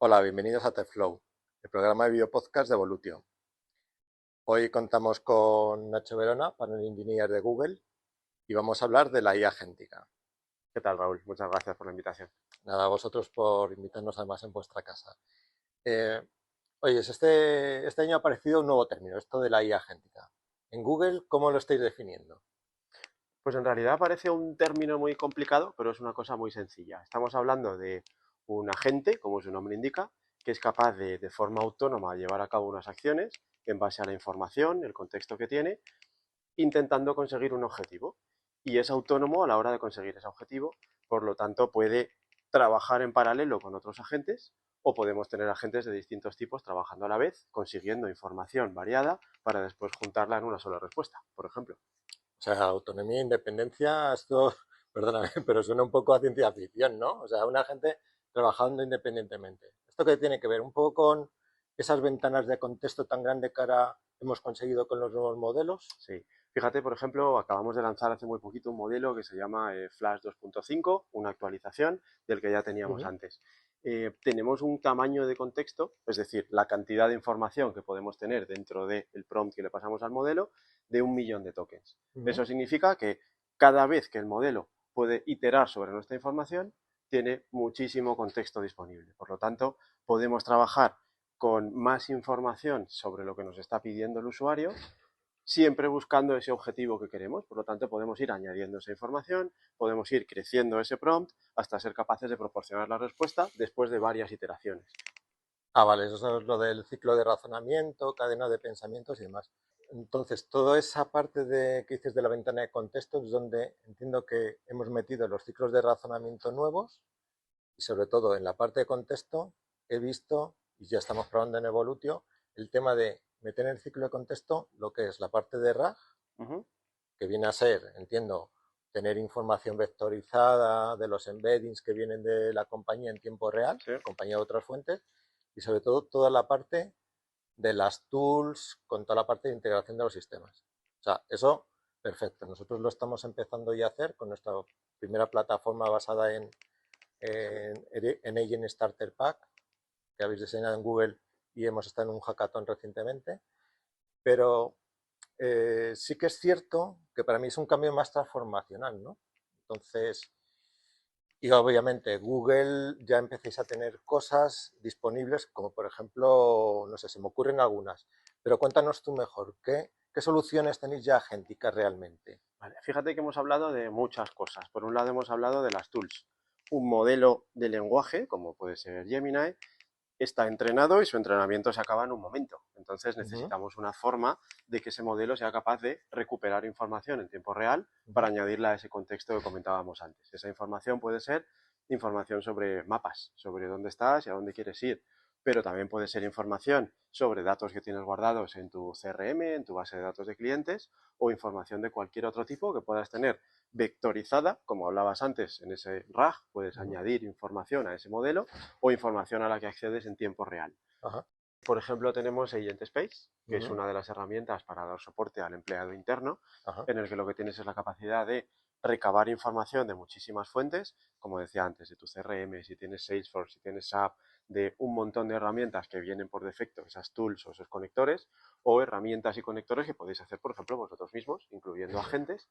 Hola, bienvenidos a TechFlow, el programa de videopodcast de Evolutio. Hoy contamos con Nacho Verona, Panel Engineer de Google, y vamos a hablar de la IA agéntica. ¿Qué tal, Raúl? Muchas gracias por la invitación. Nada, a vosotros por invitarnos además en vuestra casa. Eh, Oye, este año ha aparecido un nuevo término, esto de la IA agéntica. En Google, ¿cómo lo estáis definiendo? Pues en realidad parece un término muy complicado, pero es una cosa muy sencilla. Estamos hablando de un agente, como su nombre indica, que es capaz de forma autónoma llevar a cabo unas acciones en base a la información, el contexto que tiene, intentando conseguir un objetivo. Y es autónomo a la hora de conseguir ese objetivo, por lo tanto puede trabajar en paralelo con otros agentes o podemos tener agentes de distintos tipos trabajando a la vez, consiguiendo información variada para después juntarla en una sola respuesta, por ejemplo. O sea, autonomía e independencia, esto, perdóname, pero suena un poco a ciencia ficción, ¿no? O sea, una gente trabajando independientemente. ¿Esto qué tiene que ver? ¿Un poco con esas ventanas de contexto tan grande que ahora hemos conseguido con los nuevos modelos? Sí. Fíjate, por ejemplo, acabamos de lanzar hace muy poquito un modelo que se llama Flash 2.5, una actualización del que ya teníamos Ujú. antes. Tenemos un tamaño de contexto, es decir, la cantidad de información que podemos tener dentro del prompt que le pasamos al modelo, de 1 millón de tokens. Ujú. Eso significa que cada vez que el modelo puede iterar sobre nuestra información, tiene muchísimo contexto disponible. Por lo tanto, podemos trabajar con más información sobre lo que nos está pidiendo el usuario, siempre buscando ese objetivo que queremos. Por lo tanto, podemos ir añadiendo esa información, podemos ir creciendo ese prompt hasta ser capaces de proporcionar la respuesta después de varias iteraciones. Ah, vale, eso es lo del ciclo de razonamiento, cadena de pensamientos y demás. Entonces, toda esa parte de, que dices de la ventana de contexto es donde entiendo que hemos metido los ciclos de razonamiento nuevos y sobre todo en la parte de contexto he visto, y ya estamos probando en Evolutio, el tema de meter en el ciclo de contexto lo que es la parte de RAG, Uh -huh. que viene a ser, entiendo, tener información vectorizada de los embeddings que vienen de la compañía en tiempo real, Sí. acompañado de otras fuentes, y sobre todo toda la parte de las tools con toda la parte de integración de los sistemas. O sea, eso, perfecto. Nosotros lo estamos empezando ya a hacer con nuestra primera plataforma basada en Agent Starter Pack, que habéis diseñado en Google y hemos estado en un hackathon recientemente. Pero sí que es cierto que para mí es un cambio más transformacional, ¿no? Entonces, y obviamente Google ya empecéis a tener cosas disponibles, como por ejemplo, no sé, se me ocurren algunas, pero cuéntanos tú mejor, ¿qué soluciones tenéis ya agénticas realmente? Vale. Fíjate que hemos hablado de muchas cosas. Por un lado hemos hablado de las tools. Un modelo de lenguaje, como puede ser Gemini, está entrenado y su entrenamiento se acaba en un momento. Entonces Uh -huh, necesitamos una forma de que ese modelo sea capaz de recuperar información en tiempo real uh para -huh. añadirla a ese contexto que comentábamos antes. Esa información puede ser información sobre mapas, sobre dónde estás y a dónde quieres ir, pero también puede ser información sobre datos que tienes guardados en tu CRM, en tu base de datos de clientes, o información de cualquier otro tipo que puedas tener vectorizada, como hablabas antes, en ese RAG, puedes Uh -huh. añadir información a ese modelo o información a la que accedes en tiempo real. Ajá. Por ejemplo, tenemos Agent Space, Uh que es -huh. una de las herramientas para dar soporte al empleado interno, Ajá. en el que lo que tienes es la capacidad de recabar información de muchísimas fuentes, como decía antes, de tu CRM, si tienes Salesforce, si tienes SAP, de un montón de herramientas que vienen por defecto, esas tools o esos conectores, o herramientas y conectores que podéis hacer, por ejemplo, vosotros mismos, incluyendo agentes.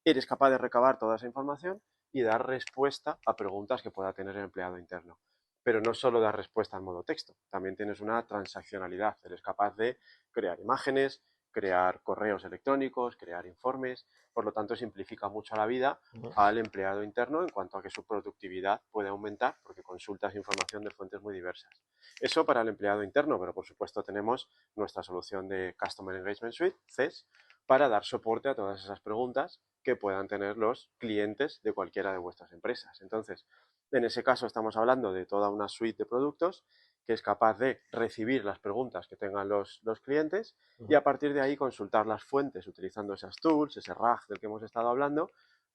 Eres capaz de recabar toda esa información y dar respuesta a preguntas que pueda tener el empleado interno. Pero no solo dar respuesta en modo texto, también tienes una transaccionalidad. Eres capaz de crear imágenes, crear correos electrónicos, crear informes. Por lo tanto, simplifica mucho la vida Uh -huh. al empleado interno en cuanto a que su productividad puede aumentar porque consultas información de fuentes muy diversas. Eso para el empleado interno, pero por supuesto tenemos nuestra solución de Customer Engagement Suite, CES, para dar soporte a todas esas preguntas que puedan tener los clientes de cualquiera de vuestras empresas. Entonces, en ese caso estamos hablando de toda una suite de productos que es capaz de recibir las preguntas que tengan los clientes Uh y -huh. a partir de ahí consultar las fuentes utilizando esas tools, ese RAG del que hemos estado hablando,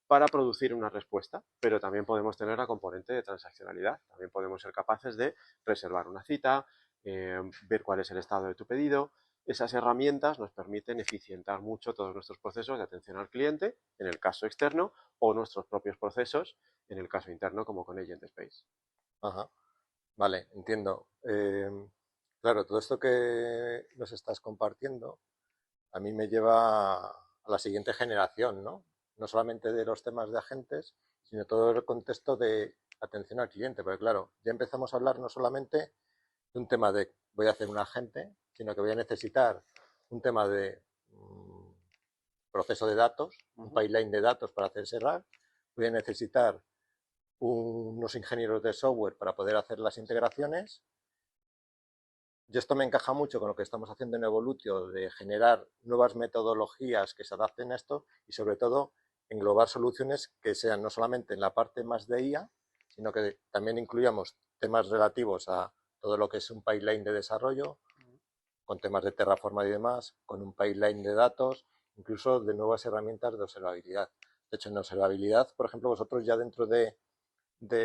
para producir una respuesta. Pero también podemos tener la componente de transaccionalidad. También podemos ser capaces de reservar una cita, ver cuál es el estado de tu pedido. Esas herramientas nos permiten eficientar mucho todos nuestros procesos de atención al cliente, en el caso externo, o nuestros propios procesos, en el caso interno, como con Agent Space. Ajá. Vale, entiendo. Claro, todo esto que nos estás compartiendo a mí me lleva a la siguiente generación, ¿no? No solamente de los temas de agentes, sino todo el contexto de atención al cliente, porque claro, ya empezamos a hablar no solamente de un tema de voy a hacer un agente, sino que voy a necesitar un tema de proceso de datos, un pipeline de datos para hacer ese RAG, voy a necesitar unos ingenieros de software para poder hacer las integraciones. Y esto me encaja mucho con lo que estamos haciendo en Evolutio, de generar nuevas metodologías que se adapten a esto y sobre todo englobar soluciones que sean no solamente en la parte más de IA, sino que también incluyamos temas relativos a todo lo que es un pipeline de desarrollo, con temas de Terraform y demás, con un pipeline de datos, incluso de nuevas herramientas de observabilidad. De hecho, en observabilidad, por ejemplo, vosotros ya dentro de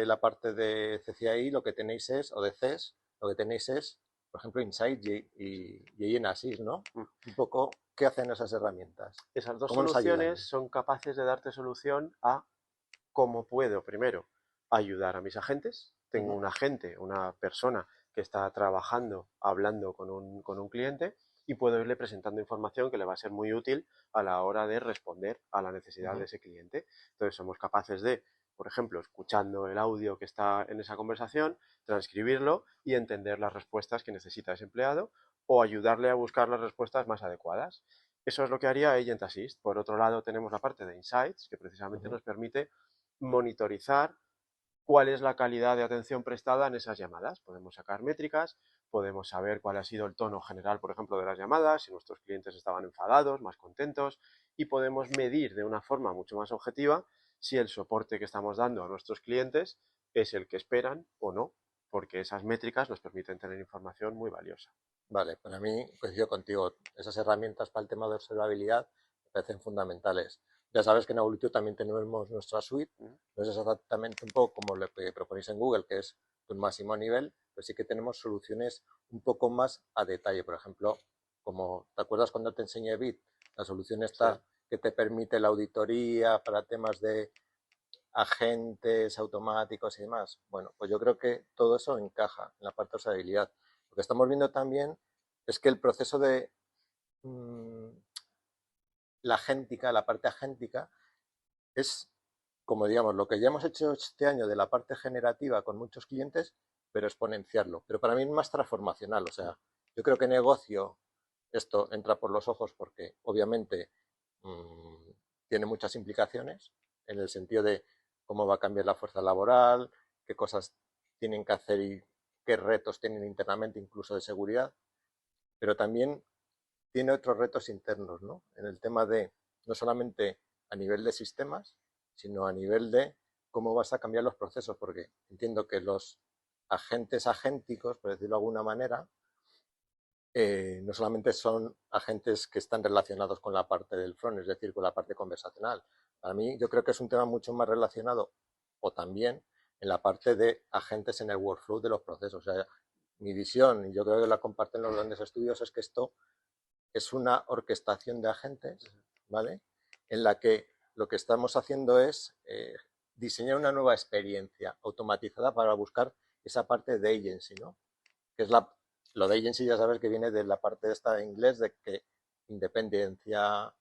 la parte de CCI lo que tenéis es, o de CES, lo que tenéis es, por ejemplo, Insight y Enasis, ¿no? Un poco, ¿qué hacen esas herramientas? Esas dos ¿Cómo nos ayudan? soluciones son capaces de darte solución a cómo puedo, primero, ayudar a mis agentes. Tengo un agente, una persona que está trabajando, hablando con un cliente y puedo irle presentando información que le va a ser muy útil a la hora de responder a la necesidad de ese cliente. Entonces somos capaces de, por ejemplo, escuchando el audio que está en esa conversación, transcribirlo y entender las respuestas que necesita ese empleado o ayudarle a buscar las respuestas más adecuadas. Eso es lo que haría Agent Assist. Por otro lado, tenemos la parte de Insights, que precisamente nos permite monitorizar cuál es la calidad de atención prestada en esas llamadas. Podemos sacar métricas, podemos saber cuál ha sido el tono general, por ejemplo, de las llamadas, si nuestros clientes estaban enfadados, más contentos, y podemos medir de una forma mucho más objetiva si el soporte que estamos dando a nuestros clientes es el que esperan o no, porque esas métricas nos permiten tener información muy valiosa. Vale, para mí, coincido contigo, esas herramientas para el tema de observabilidad me parecen fundamentales. Ya sabes que en Evolutio también tenemos nuestra suite, no es exactamente un poco como lo que proponéis en Google, que es un máximo nivel, pero sí que tenemos soluciones un poco más a detalle. Por ejemplo, como te acuerdas cuando te enseñé Bit, la solución está que te permite la auditoría para temas de agentes automáticos y demás. Bueno, pues yo creo que todo eso encaja en la parte de usabilidad. Lo que estamos viendo también es que el proceso de la agéntica, la parte agéntica, es como digamos lo que ya hemos hecho este año de la parte generativa con muchos clientes, pero exponenciarlo. Pero para mí es más transformacional. O sea, yo creo que negocio esto entra por los ojos porque obviamente tiene muchas implicaciones en el sentido de cómo va a cambiar la fuerza laboral, qué cosas tienen que hacer y qué retos tienen internamente, incluso de seguridad, pero también tiene otros retos internos, ¿no? En el tema de no solamente a nivel de sistemas, sino a nivel de cómo vas a cambiar los procesos, porque entiendo que los agentes agénticos, por decirlo de alguna manera, no solamente son agentes que están relacionados con la parte del front, es decir, con la parte conversacional. Para mí, yo creo que es un tema mucho más relacionado, o también, en la parte de agentes en el workflow de los procesos. O sea, mi visión, y yo creo que la comparten los grandes estudios, es que esto es una orquestación de agentes, ¿vale? En la que lo que estamos haciendo es diseñar una nueva experiencia automatizada para buscar esa parte de agency, ¿no? Que es lo de agency ya sabes que viene de la parte esta de inglés de que independencia,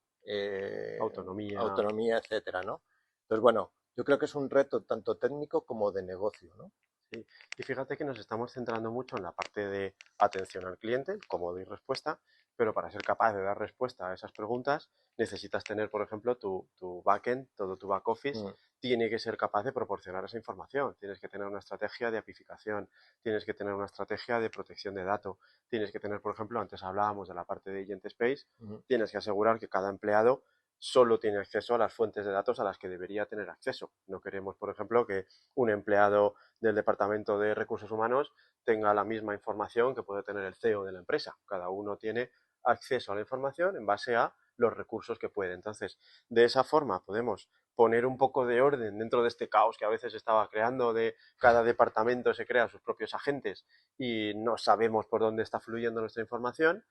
Autonomía. autonomía, etcétera, ¿no? Entonces, bueno, yo creo que es un reto tanto técnico como de negocio, ¿no? Sí. Y fíjate que nos estamos centrando mucho en la parte de atención al cliente, cómo doy respuesta, pero para ser capaz de dar respuesta a esas preguntas necesitas tener, por ejemplo, tu backend, todo tu back office, tiene que ser capaz de proporcionar esa información. Tienes que tener una estrategia de apificación, tienes que tener una estrategia de protección de datos, tienes que tener, por ejemplo, antes hablábamos de la parte de Agent Space, tienes que asegurar que cada empleado solo tiene acceso a las fuentes de datos a las que debería tener acceso. No queremos, por ejemplo, que un empleado del Departamento de Recursos Humanos tenga la misma información que puede tener el CEO de la empresa. Cada uno tiene acceso a la información en base a los recursos que puede. Entonces, de esa forma podemos poner un poco de orden dentro de este caos que a veces estaba creando de cada departamento se crea sus propios agentes y no sabemos por dónde está fluyendo nuestra información.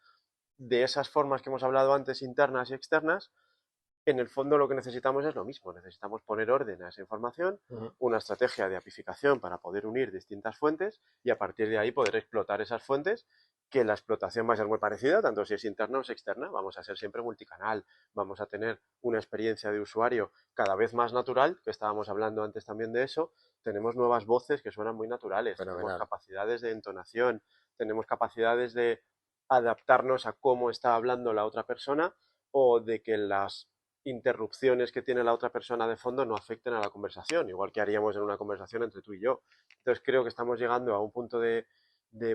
De esas formas que hemos hablado antes, internas y externas, En el fondo lo que necesitamos es lo mismo, necesitamos poner orden a esa información, una estrategia de apificación para poder unir distintas fuentes y a partir de ahí poder explotar esas fuentes, que la explotación va a ser muy parecida, tanto si es interna o es externa, vamos a ser siempre multicanal, vamos a tener una experiencia de usuario cada vez más natural, que estábamos hablando antes también de eso, tenemos nuevas voces que suenan muy naturales, tenemos Fenomenal. capacidades de entonación, tenemos capacidades de adaptarnos a cómo está hablando la otra persona o de que las interrupciones que tiene la otra persona de fondo no afecten a la conversación, igual que haríamos en una conversación entre tú y yo. Entonces creo que estamos llegando a un punto de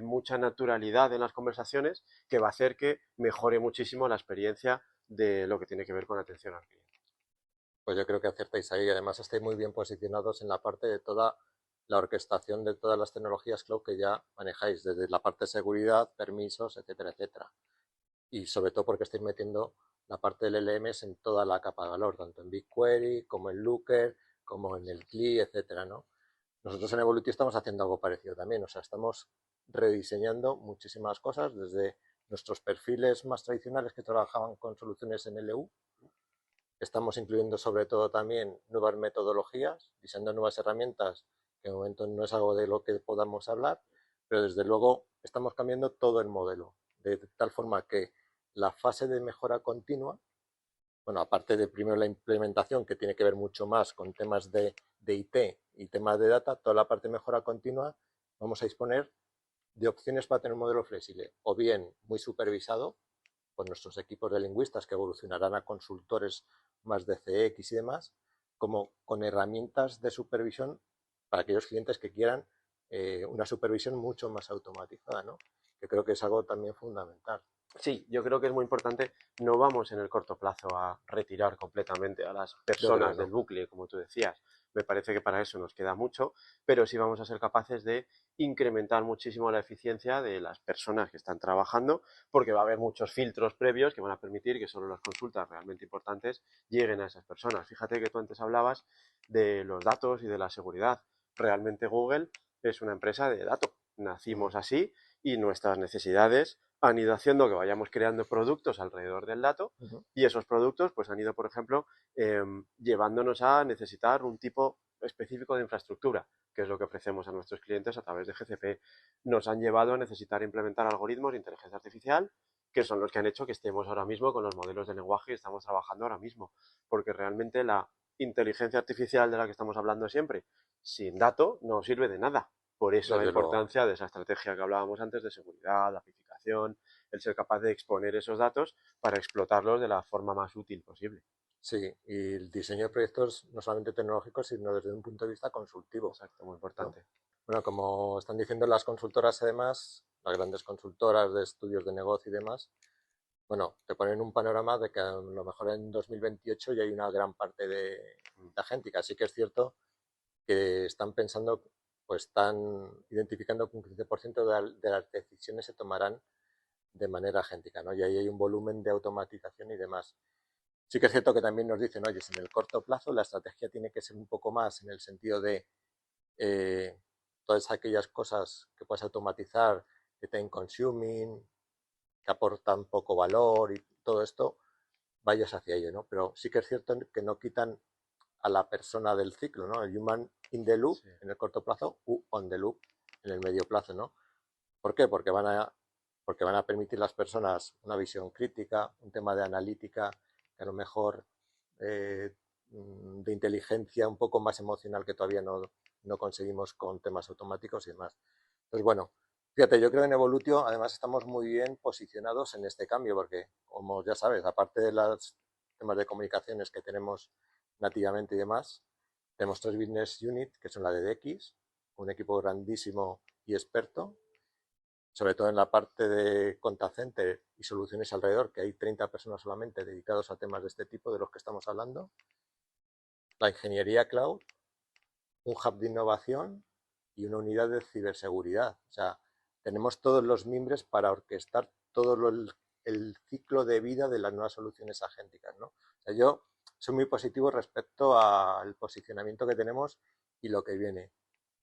mucha naturalidad en las conversaciones que va a hacer que mejore muchísimo la experiencia de lo que tiene que ver con atención al cliente. Pues yo creo que acertáis ahí. Además, estáis muy bien posicionados en la parte de toda la orquestación de todas las tecnologías cloud que ya manejáis, desde la parte de seguridad, permisos, etcétera, etcétera. Y sobre todo porque estáis metiendo la parte del LMS en toda la capa de valor, tanto en BigQuery, como en Looker, como en el CLI, etcétera, ¿no? Nosotros en Evoluti estamos haciendo algo parecido también, o sea, estamos rediseñando muchísimas cosas, desde nuestros perfiles más tradicionales que trabajaban con soluciones en LU. Estamos incluyendo sobre todo también nuevas metodologías, diseñando nuevas herramientas, que de momento no es algo de lo que podamos hablar, pero desde luego estamos cambiando todo el modelo, de tal forma que la fase de mejora continua, bueno, aparte de primero la implementación, que tiene que ver mucho más con temas de IT y temas de data, toda la parte de mejora continua, vamos a disponer de opciones para tener un modelo flexible, o bien muy supervisado, con nuestros equipos de lingüistas que evolucionarán a consultores más de CX y demás, como con herramientas de supervisión para aquellos clientes que quieran una supervisión mucho más automatizada, ¿no? Que creo que es algo también fundamental. Sí, yo creo que es muy importante. No vamos en el corto plazo a retirar completamente a las Yo creo que personas del no. bucle, como tú decías. Me parece que para eso nos queda mucho, pero sí vamos a ser capaces de incrementar muchísimo la eficiencia de las personas que están trabajando, porque va a haber muchos filtros previos que van a permitir que solo las consultas realmente importantes lleguen a esas personas. Fíjate que tú antes hablabas de los datos y de la seguridad. Realmente Google es una empresa de datos. Nacimos así y nuestras necesidades han ido haciendo que vayamos creando productos alrededor del dato y esos productos pues han ido, por ejemplo, llevándonos a necesitar un tipo específico de infraestructura, que es lo que ofrecemos a nuestros clientes a través de GCP. Nos han llevado a necesitar implementar algoritmos de inteligencia artificial que son los que han hecho que estemos ahora mismo con los modelos de lenguaje que estamos trabajando ahora mismo, porque realmente la inteligencia artificial de la que estamos hablando siempre, sin dato, no sirve de nada. Por eso la Desde luego. importancia de esa estrategia que hablábamos antes de seguridad, de apificación, el ser capaz de exponer esos datos para explotarlos de la forma más útil posible. Sí, y el diseño de proyectos no solamente tecnológicos, sino desde un punto de vista consultivo, Exacto, muy ¿no? importante. Bueno, como están diciendo las consultoras, además, las grandes consultoras de estudios de negocio y demás, bueno, te ponen un panorama de que a lo mejor en 2028 ya hay una gran parte de agéntica. Así que es cierto que están pensando, pues están identificando que un 15% de las decisiones se tomarán de manera agéntica, ¿no? Y ahí hay un volumen de automatización y demás. Sí que es cierto que también nos dicen, oye, en el corto plazo la estrategia tiene que ser un poco más en el sentido de eh, todas aquellas cosas que puedes automatizar, que time consuming, que aportan poco valor y todo esto, vayas hacia ello, ¿no? Pero sí que es cierto que no quitan a la persona del ciclo, ¿no? El human in the loop Sí. en el corto plazo u on the loop en el medio plazo, ¿no? ¿Por qué? Porque van a permitir a las personas una visión crítica, un tema de analítica, que a lo mejor eh, de inteligencia un poco más emocional que todavía no conseguimos con temas automáticos y demás. Entonces, bueno, fíjate, yo creo que en Evolutio además estamos muy bien posicionados en este cambio, porque como ya sabes, aparte de los temas de comunicaciones que tenemos nativamente y demás, tenemos tres business units, que son la de DX, un equipo grandísimo y experto, sobre todo en la parte de contact center y soluciones alrededor, que hay 30 personas solamente dedicados a temas de este tipo de los que estamos hablando, la ingeniería cloud, un hub de innovación y una unidad de ciberseguridad. O sea, tenemos todos los mimbres para orquestar todo el ciclo de vida de las nuevas soluciones agénticas, ¿no? O sea, yo soy muy positivo respecto al posicionamiento que tenemos y lo que viene.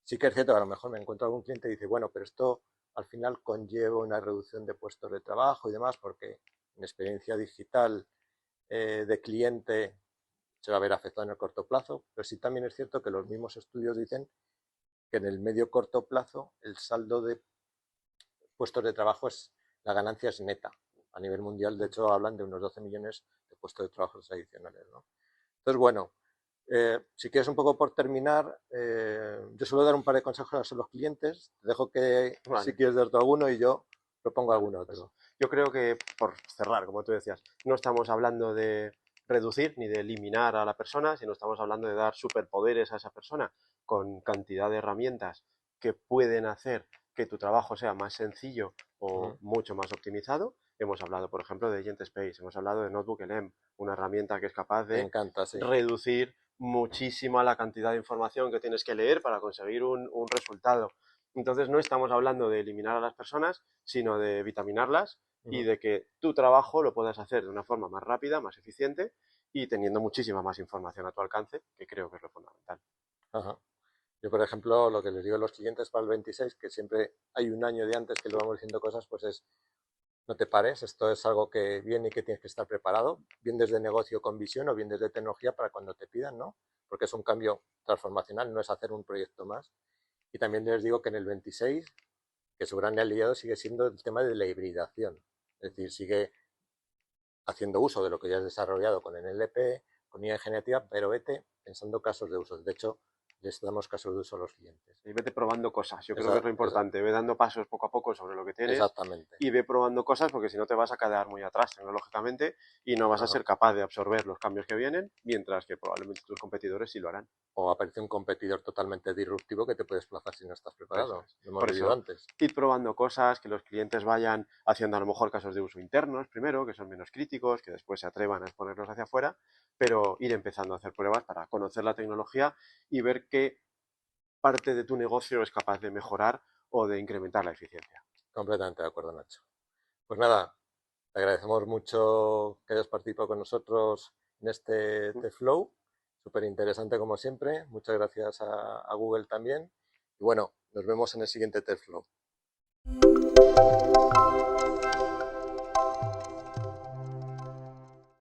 Sí que es cierto que a lo mejor me encuentro algún cliente y dice, bueno, pero esto al final conlleva una reducción de puestos de trabajo y demás, porque en experiencia digital de cliente se va a ver afectado en el corto plazo, pero sí también es cierto que los mismos estudios dicen que en el medio corto plazo el saldo de puestos de trabajo la ganancia es neta. A nivel mundial, de hecho, hablan de unos 12 millones de puestos de trabajo adicionales, ¿no? Entonces, bueno, si quieres un poco por terminar, yo suelo dar un par de consejos a los clientes. Te dejo que Vale. si quieres darte alguno y yo propongo alguno otro. Yo creo que, por cerrar, como tú decías, no estamos hablando de reducir ni de eliminar a la persona, sino estamos hablando de dar superpoderes a esa persona con cantidad de herramientas que pueden hacer que tu trabajo sea más sencillo o mucho más optimizado. Hemos hablado, por ejemplo, de Agent Space, hemos hablado de NotebookLM, una herramienta que es capaz Me de encanta, sí. reducir muchísimo la cantidad de información que tienes que leer para conseguir un resultado. Entonces no estamos hablando de eliminar a las personas, sino de vitaminarlas y de que tu trabajo lo puedas hacer de una forma más rápida, más eficiente y teniendo muchísima más información a tu alcance, que creo que es lo fundamental. Ajá. Yo, por ejemplo, lo que les digo a los clientes para el 26, que siempre hay un año de antes que le vamos diciendo cosas, pues es, no te pares, esto es algo que viene y que tienes que estar preparado, bien desde negocio con visión o bien desde tecnología para cuando te pidan, ¿no? Porque es un cambio transformacional, no es hacer un proyecto más. Y también les digo que en el 26, que su gran aliado sigue siendo el tema de la hibridación. Es decir, sigue haciendo uso de lo que ya has desarrollado con NLP, con IA generativa, pero vete pensando casos de uso. De hecho, les damos casos de uso a los clientes. Y vete probando cosas, yo creo que es lo importante, ve dando pasos poco a poco sobre lo que tienes. Exactamente. Y ve probando cosas porque si no te vas a quedar muy atrás tecnológicamente y no vas a ser capaz de absorber los cambios que vienen, mientras que probablemente tus competidores sí lo harán. O aparece un competidor totalmente disruptivo que te puede desplazar si no estás preparado. Lo hemos vivido antes. Ir probando cosas, que los clientes vayan haciendo a lo mejor casos de uso internos primero, que son menos críticos, que después se atrevan a exponerlos hacia afuera, pero ir empezando a hacer pruebas para conocer la tecnología y ver qué parte de tu negocio es capaz de mejorar o de incrementar la eficiencia. Completamente de acuerdo, Nacho. Pues nada, te agradecemos mucho que hayas participado con nosotros en este Flow. Súper interesante como siempre. Muchas gracias a Google también. Y bueno, nos vemos en el siguiente Flow.